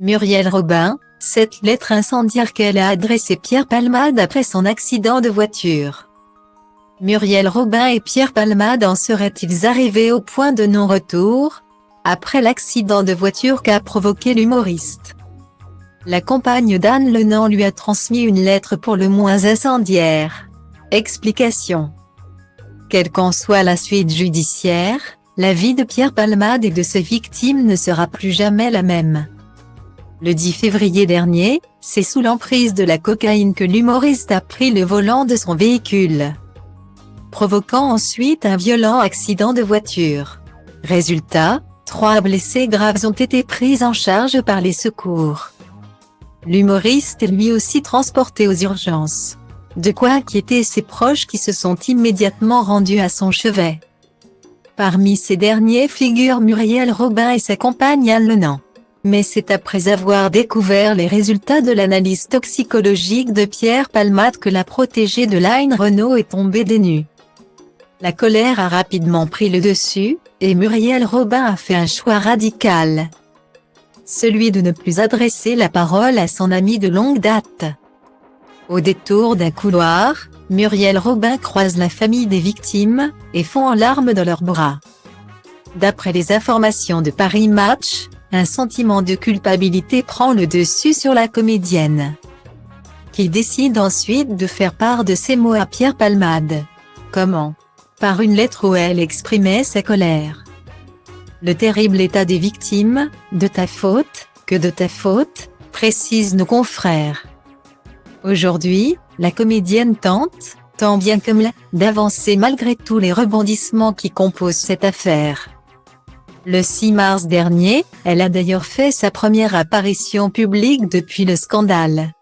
Muriel Robin, cette lettre incendiaire qu'elle a adressée Pierre Palmade après son accident de voiture. Muriel Robin et Pierre Palmade en seraient-ils arrivés au point de non-retour, après l'accident de voiture qu'a provoqué l'humoriste? La compagne d'Anne Lenant lui a transmis une lettre pour le moins incendiaire. Explication. Quelle qu'en soit la suite judiciaire, la vie de Pierre Palmade et de ses victimes ne sera plus jamais la même. Le 10 février dernier, c'est sous l'emprise de la cocaïne que l'humoriste a pris le volant de son véhicule, provoquant ensuite un violent accident de voiture. Résultat, 3 blessés graves ont été pris en charge par les secours. L'humoriste est lui aussi transporté aux urgences. De quoi inquiéter ses proches qui se sont immédiatement rendus à son chevet. Parmi ces derniers figurent Muriel Robin et sa compagne Anne Lenant. Mais c'est après avoir découvert les résultats de l'analyse toxicologique de Pierre Palmade que la protégée de Line Renault est tombée des nues. La colère a rapidement pris le dessus, et Muriel Robin a fait un choix radical. Celui de ne plus adresser la parole à son amie de longue date. Au détour d'un couloir, Muriel Robin croise la famille des victimes, et fond en larmes dans leurs bras. D'après les informations de Paris Match, un sentiment de culpabilité prend le dessus sur la comédienne, qui décide ensuite de faire part de ses mots à Pierre Palmade. Comment? Par une lettre où elle exprimait sa colère. Le terrible état des victimes, de ta faute, que de ta faute, précisent nos confrères. Aujourd'hui, la comédienne tente, tant bien que mal, d'avancer malgré tous les rebondissements qui composent cette affaire. Le 6 mars dernier, elle a d'ailleurs fait sa première apparition publique depuis le scandale.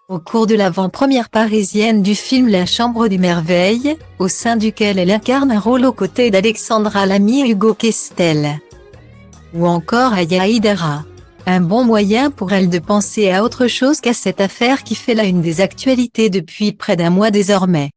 Au cours de l'avant-première parisienne du film La Chambre des Merveilles, au sein duquel elle incarne un rôle aux côtés d'Alexandra Lamy et Hugo Castel. Ou encore Aya Hidara. Un bon moyen pour elle de penser à autre chose qu'à cette affaire qui fait la une des actualités depuis près d'un mois désormais.